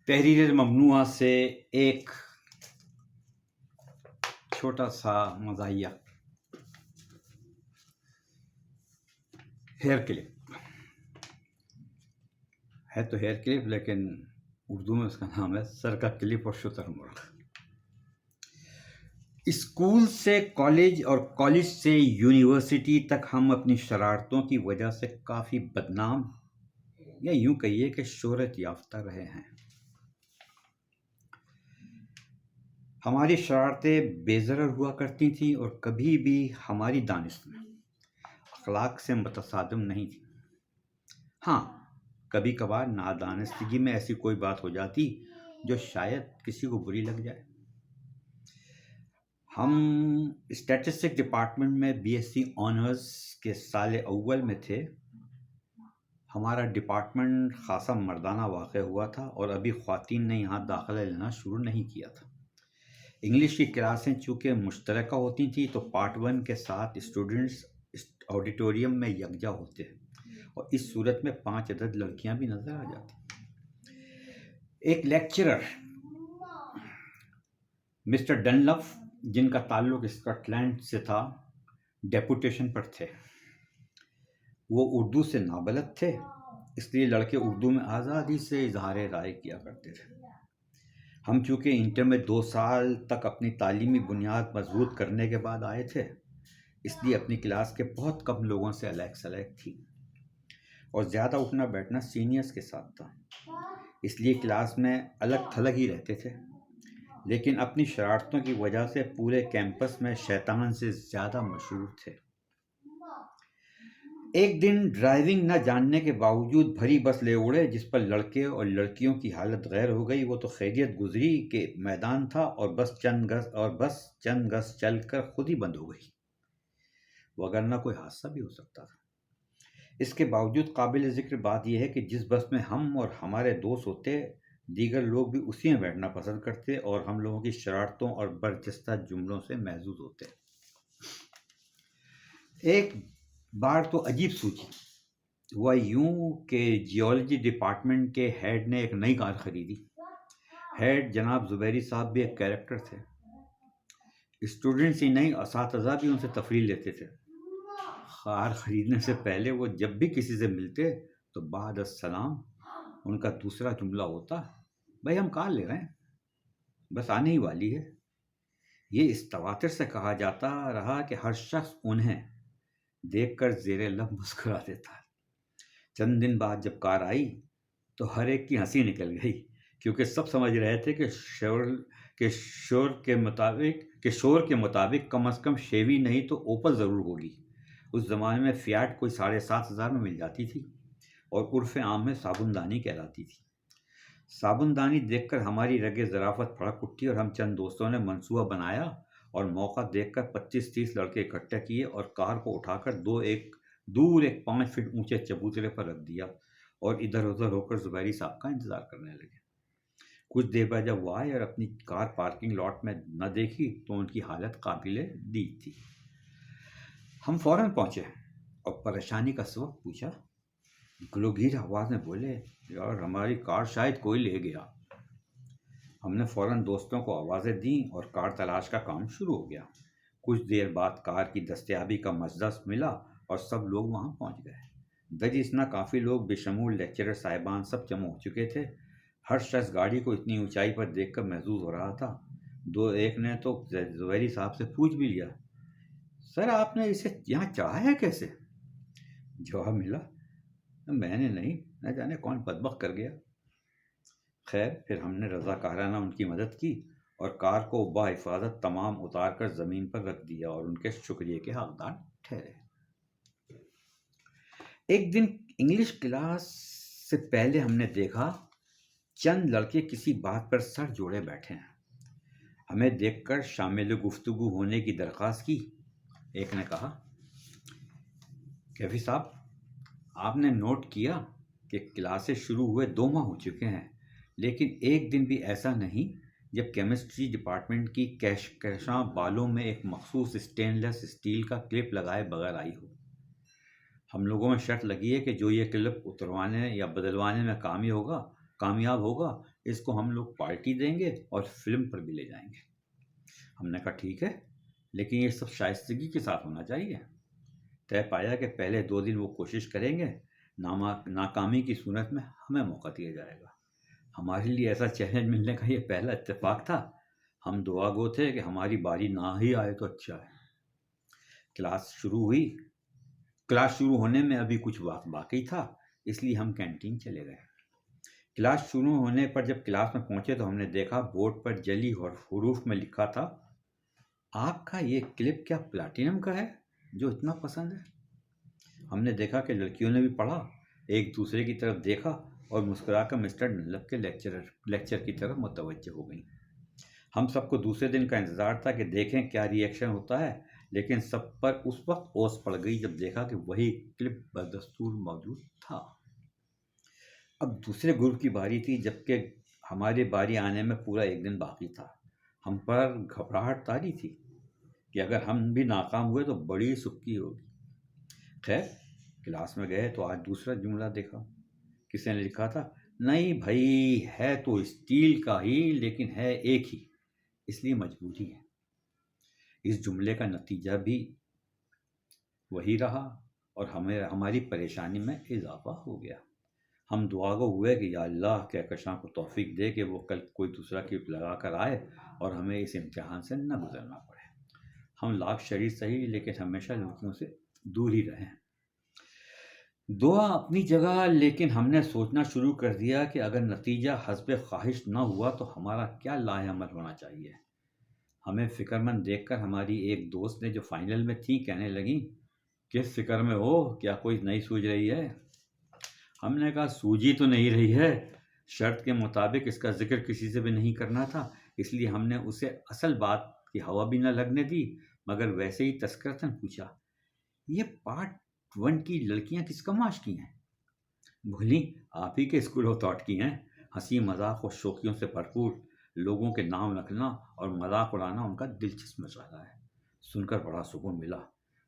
تحریر ممنوعہ سے ایک چھوٹا سا مزاحیہ ہیئر کلپ ہے تو ہیئر کلپ، لیکن اردو میں اس کا نام ہے سر کا کلپ اور شتر مرغ۔ اسکول سے کالج اور کالج سے یونیورسٹی تک ہم اپنی شرارتوں کی وجہ سے کافی بدنام یا یوں کہیے کہ شہرت یافتہ رہے ہیں۔ ہماری شرارتیں بے ضرر ہوا کرتی تھیں اور کبھی بھی ہماری دانش میں اخلاق سے متصادم نہیں تھی۔ ہاں، کبھی کبھار نادانستگی میں ایسی کوئی بات ہو جاتی جو شاید کسی کو بری لگ جائے۔ ہم اسٹیٹسٹک ڈپارٹمنٹ میں بی ایس سی آنرز کے سال اول میں تھے۔ ہمارا ڈپارٹمنٹ خاصا مردانہ واقع ہوا تھا اور ابھی خواتین نے یہاں داخلہ لینا شروع نہیں کیا تھا۔ انگلش کی کلاسیں چونکہ مشترکہ ہوتی تھیں تو پارٹ 1 کے ساتھ اسٹوڈنٹس آڈیٹوریم میں یکجا ہوتے اور اس صورت میں 5 عدد لڑکیاں بھی نظر آ جاتی۔ ایک لیکچرر مسٹر ڈنلف، جن کا تعلق اسکاٹ لینڈ سے تھا، ڈیپوٹیشن پر تھے۔ وہ اردو سے نابلد تھے، اس لیے لڑکے اردو میں آزادی سے اظہار رائے کیا کرتے تھے۔ ہم چونکہ انٹر میں 2 سال تک اپنی تعلیمی بنیاد مضبوط کرنے کے بعد آئے تھے، اس لیے اپنی کلاس کے بہت کم لوگوں سے علیق سلیق تھی اور زیادہ اٹھنا بیٹھنا سینئرز کے ساتھ تھا، اس لیے کلاس میں الگ تھلگ ہی رہتے تھے، لیکن اپنی شرارتوں کی وجہ سے پورے کیمپس میں شیطان سے زیادہ مشہور تھے۔ ایک دن ڈرائیونگ نہ جاننے کے باوجود بھری بس لے اڑے جس پر لڑکے اور لڑکیوں کی حالت غیر ہو گئی۔ وہ تو خیریت گزری کہ میدان تھا اور بس چند گز چل کر خود ہی بند ہو گئی، وگرنہ کوئی حادثہ بھی ہو سکتا تھا۔ اس کے باوجود قابل ذکر بات یہ ہے کہ جس بس میں ہم اور ہمارے دوست ہوتے، دیگر لوگ بھی اسی میں بیٹھنا پسند کرتے اور ہم لوگوں کی شرارتوں اور برجستہ جملوں سے محظوظ ہوتے۔ ایک بار تو عجیب سوچی ہوا یوں کہ جیولوجی ڈپارٹمنٹ کے ہیڈ نے ایک نئی کار خریدی۔ ہیڈ جناب زبیری صاحب بھی ایک کیریکٹر تھے۔ اسٹوڈنٹس ہی نہیں، اساتذہ بھی ان سے تفریح لیتے تھے۔ کار خریدنے سے پہلے وہ جب بھی کسی سے ملتے تو بعد السلام ان کا دوسرا جملہ ہوتا، بھائی ہم کار لے رہے ہیں، بس آنے ہی والی ہے۔ یہ اس تواتر سے کہا جاتا رہا کہ ہر شخص انہیں دیکھ کر زیر لب مسکرا دیتا۔ چند دن بعد جب کار آئی تو ہر ایک کی ہنسی نکل گئی، کیونکہ سب سمجھ رہے تھے کہ شور کے مطابق کم از کم شیوی نہیں تو اوپل ضرور ہوگی۔ اس زمانے میں فیاٹ کوئی 7,500 میں مل جاتی تھی اور عرف عام میں صابن دانی کہلاتی تھی۔ صابن دانی دیکھ کر ہماری رگ ظرافت پھڑک اٹھی اور ہم چند دوستوں نے منصوبہ بنایا اور موقع دیکھ کر 25-30 لڑکے اکٹھے کیے اور کار کو اٹھا کر دور ایک 5 فٹ اونچے چبوترے پر رکھ دیا اور ادھر ادھر ہو کر زبیری صاحب کا انتظار کرنے لگے۔ کچھ دیر بعد جب وہ آئے اور اپنی کار پارکنگ لاٹ میں نہ دیکھی تو ان کی حالت قابل دید تھی۔ ہم فوراً پہنچے اور پریشانی کا سبب پوچھا۔ گلوگیر آواز میں بولے، یار ہماری کار شاید کوئی لے گیا۔ ہم نے فوراً دوستوں کو آوازیں دیں اور کار تلاش کا کام شروع ہو گیا۔ کچھ دیر بعد کار کی دستیابی کا مزدس ملا اور سب لوگ وہاں پہنچ گئے۔ دجسنا کافی لوگ بشمول لیکچرر صاحبان سب جمع ہو چکے تھے۔ ہر شخص گاڑی کو اتنی اونچائی پر دیکھ کر محظوظ ہو رہا تھا۔ ایک نے تو زبیری صاحب سے پوچھ بھی لیا، سر آپ نے اسے یہاں چڑھایا ہے کیسے؟ جواب ملا، میں نے نہیں، نہ جانے کون بدبخت کر گیا۔ خیر، پھر ہم نے رضاکارانہ ان کی مدد کی اور کار کو بحفاظت تمام اتار کر زمین پر رکھ دیا اور ان کے شکریہ کے حقدار ٹھہرے۔ ایک دن انگلش کلاس سے پہلے ہم نے دیکھا چند لڑکے کسی بات پر سر جوڑے بیٹھے ہیں۔ ہمیں دیکھ کر شامل گفتگو ہونے کی درخواست کی۔ ایک نے کہا، کیفی صاحب، آپ نے نوٹ کیا کہ کلاسیں شروع ہوئے 2 ماہ ہو چکے ہیں، لیکن ایک دن بھی ایسا نہیں جب کیمسٹری ڈپارٹمنٹ کی کہکشاں بالوں میں ایک مخصوص اسٹین لیس اسٹیل کا کلپ لگائے بغیر آئی ہو۔ ہم لوگوں میں شرط لگی ہے کہ جو یہ کلپ اتروانے یا بدلوانے میں کامیاب ہوگا اس کو ہم لوگ پارٹی دیں گے اور فلم پر بھی لے جائیں گے۔ ہم نے کہا ٹھیک ہے، لیکن یہ سب شائستگی کے ساتھ ہونا چاہیے۔ طے پایا کہ پہلے 2 دن وہ کوشش کریں گے، ناکامی کی صورت میں ہمیں موقع دیا جائے گا۔ ہمارے لیے ایسا چیلنج ملنے کا یہ پہلا اتفاق تھا۔ ہم دعا گو تھے کہ ہماری باری نہ ہی آئے تو اچھا ہے۔ کلاس شروع ہوئی۔ کلاس شروع ہونے میں ابھی کچھ وقت باقی تھا، اس لیے ہم کینٹین چلے گئے۔ کلاس شروع ہونے پر جب کلاس میں پہنچے تو ہم نے دیکھا بورڈ پر جلی اور حروف میں لکھا تھا، آپ کا یہ کلپ کیا پلاٹینم کا ہے جو اتنا پسند ہے؟ ہم نے دیکھا کہ لڑکیوں نے بھی پڑھا، ایک دوسرے کی طرف دیکھا اور مسکرا کر مسٹر ڈنلپ کے لیکچر کی طرف متوجہ ہو گئیں۔ ہم سب کو دوسرے دن کا انتظار تھا کہ دیکھیں کیا ری ایکشن ہوتا ہے، لیکن سب پر اس وقت اوس پڑ گئی جب دیکھا کہ وہی کلپ بدستور موجود تھا۔ اب دوسرے گروپ کی باری تھی، جبکہ ہماری باری آنے میں پورا 1 دن باقی تھا۔ ہم پر گھبراہٹ طاری تھی کہ اگر ہم بھی ناکام ہوئے تو بڑی سکی ہوگی۔ خیر، کلاس میں گئے تو آج دوسرا جملہ دیکھا۔ کسی نے لکھا تھا، نہیں بھائی ہے تو اسٹیل کا ہی لیکن ہے ایک ہی، اس لیے مجبوری ہے۔ اس جملے کا نتیجہ بھی وہی رہا اور ہماری پریشانی میں اضافہ ہو گیا۔ ہم دعا گو ہوئے کہ یا اللہ کہکشاں کو توفیق دے کہ وہ کل کوئی دوسرا کلپ لگا کر آئے اور ہمیں اس امتحان سے نہ گزرنا پڑے۔ ہم لاکھ شریر صحیح لیکن ہمیشہ لڑکیوں سے دور ہی رہیں۔ دعا اپنی جگہ، لیکن ہم نے سوچنا شروع کر دیا کہ اگر نتیجہ حسب خواہش نہ ہوا تو ہمارا کیا لاہ عمل ہونا چاہیے۔ ہمیں فکر مند دیکھ کر ہماری ایک دوست نے جو فائنل میں تھی کہنے لگیں، کس فکر میں ہو، کیا کوئی نہیں سوچ رہی ہے؟ ہم نے کہا سوجی تو نہیں رہی ہے، شرط کے مطابق اس کا ذکر کسی سے بھی نہیں کرنا تھا، اس لیے ہم نے اسے اصل بات کی ہوا بھی نہ لگنے دی، مگر ویسے ہی تذکرتاً پوچھا، یہ پارٹ 1 کی لڑکیاں کس کا معاشقی ہیں؟ بولی آپ ہی کے اسکول آف تھاٹ کی ہیں۔ ہنسی مذاق اور شوخیوں سے بھرپور، لوگوں کے نام رکھنا اور مذاق اڑانا ان کا دلچسپ مشغلہ ہے۔ سن کر بڑا سکون ملا۔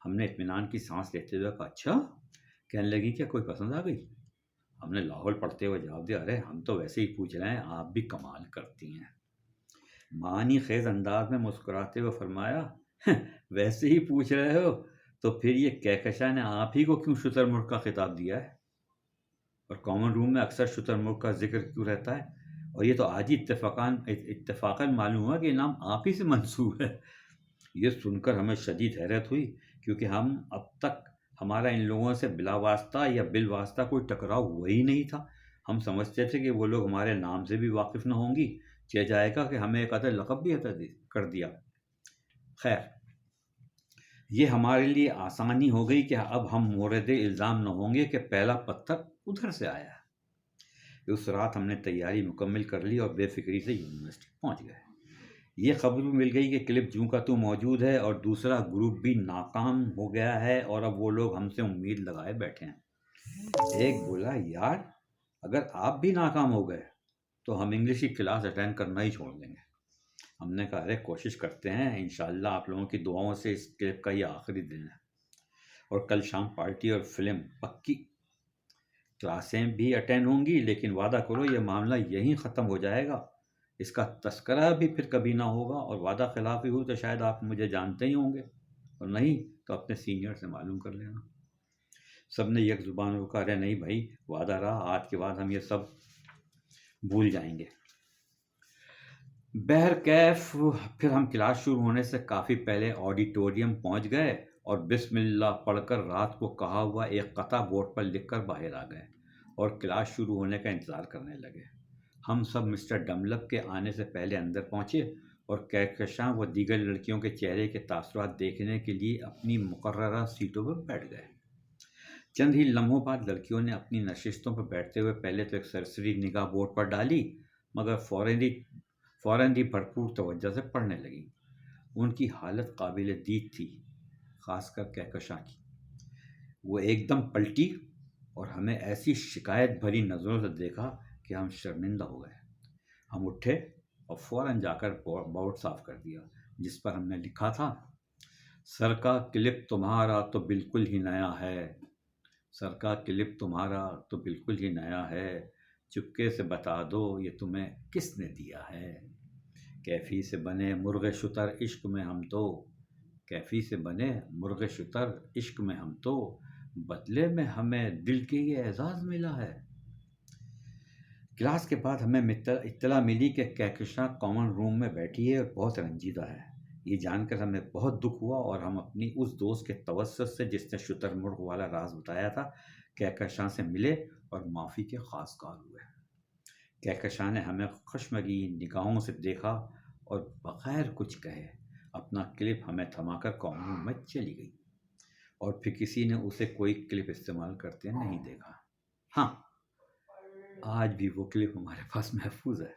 ہم نے اطمینان کی سانس لیتے ہوئے کہا اچھا؟ کہنے لگی کیا کوئی پسند آ گئی؟ ہم نے لاہور پڑھتے ہوئے جواب دیا، ارے ہم تو ویسے ہی پوچھ رہے ہیں، آپ بھی کمال کرتی ہیں۔ معنی خیز انداز میں مسکراتے ہوئے فرمایا، ویسے ہی پوچھ رہے ہو تو پھر یہ کہکشاں نے آپ ہی کو کیوں شتر مرغ کا خطاب دیا ہے؟ اور کامن روم میں اکثر شتر مرغ کا ذکر کیوں رہتا ہے؟ اور یہ تو آج ہی اتفاقاً معلوم ہوا کہ انعام آپ ہی سے منسوب ہے۔ یہ سن کر ہمیں شدید حیرت ہوئی، کیونکہ اب تک ہمارا ان لوگوں سے بلا واسطہ یا بالواسطہ کوئی ٹکراؤ ہوا ہی نہیں تھا۔ ہم سمجھتے تھے کہ وہ لوگ ہمارے نام سے بھی واقف نہ ہوں گی، کیا جائے گا کہ ہمیں ایک عدد لقب بھی عطا کر دیا۔ خیر، یہ ہمارے لیے آسانی ہو گئی کہ اب ہم مورد الزام نہ ہوں گے کہ پہلا پتھر ادھر سے آیا ہے۔ اس رات ہم نے تیاری مکمل کر لی اور بے فکری سے یونیورسٹی پہنچ گئے۔ یہ خبر بھی مل گئی کہ کلپ جوں کا تو موجود ہے اور دوسرا گروپ بھی ناکام ہو گیا ہے اور اب وہ لوگ ہم سے امید لگائے بیٹھے ہیں۔ ایک بولا، یار اگر آپ بھی ناکام ہو گئے تو ہم انگلش کی کلاس اٹینڈ کرنا ہی چھوڑ دیں گے۔ ہم نے کہا ارے کوشش کرتے ہیں، انشاءاللہ آپ لوگوں کی دعاؤں سے اس کلپ کا یہ آخری دن ہے اور کل شام پارٹی اور فلم پکی۔ کلاسیں بھی اٹینڈ ہوں گی، لیکن وعدہ کرو یہ معاملہ یہیں ختم ہو جائے گا، اس کا تذکرہ بھی پھر کبھی نہ ہوگا، اور وعدہ خلافی ہوئی تو شاید آپ مجھے جانتے ہی ہوں گے، اور نہیں تو اپنے سینئر سے معلوم کر لینا۔ سب نے یک زبان ہو کہا ارے نہیں بھائی، وعدہ رہا، آج کے بعد ہم یہ سب بھول جائیں گے۔ بہرکیف پھر ہم کلاس شروع ہونے سے کافی پہلے آڈیٹوریم پہنچ گئے اور بسم اللہ پڑھ کر رات کو کہا ہوا ایک قطعہ بورڈ پر لکھ کر باہر آ گئے اور کلاس شروع ہونے کا انتظار کرنے لگے۔ ہم سب مسٹر ڈنلپ کے آنے سے پہلے اندر پہنچے اور کہکشاں و دیگر لڑکیوں کے چہرے کے تاثرات دیکھنے کے لیے اپنی مقررہ سیٹوں پر بیٹھ گئے۔ چند ہی لمحوں بعد لڑکیوں نے اپنی نشستوں پر بیٹھتے ہوئے پہلے تو ایک سرسری نگاہ بورڈ پر ڈالی، مگر فوراً ہی بھرپور توجہ سے پڑھنے لگی۔ ان کی حالت قابل دید تھی، خاص کر کہکشاں کی۔ وہ ایک دم پلٹی اور ہمیں ایسی شکایت بھری نظروں سے دیکھا کہ ہم شرمندہ ہو گئے۔ ہم اٹھے اور فوراً جا کر بورڈ صاف کر دیا جس پر ہم نے لکھا تھا، سر کا کلپ تمہارا تو بالکل ہی نیا ہے، سر کا کلپ تمہارا تو بالکل ہی نیا ہے، چپکے سے بتا دو یہ تمہیں کس نے دیا ہے، کیفی سے بنے مرغ شتر عشق میں ہم تو، کیفی سے بنے مرغ شتر عشق میں ہم تو، بدلے میں ہمیں دل کے یہ اعزاز ملا ہے۔ کلاس کے بعد ہمیں اطلاع ملی کہ کہکشاں کامن روم میں بیٹھی ہے اور بہت رنجیدہ ہے۔ یہ جان کر ہمیں بہت دکھ ہوا اور ہم اپنی اس دوست کے توسط سے جس نے شتر مرغ والا راز بتایا تھا کہکشاں سے ملے اور معافی کے خواستگار ہوئے۔ کہکشاں نے ہمیں خشمگین نگاہوں سے دیکھا اور بغیر کچھ کہے اپنا کلپ ہمیں تھما کر کامن روم میں چلی گئی، اور پھر کسی نے اسے کوئی کلپ استعمال کرتے نہیں دیکھا۔ ہاں، آج بھی وہ کلپ ہمارے پاس محفوظ ہے۔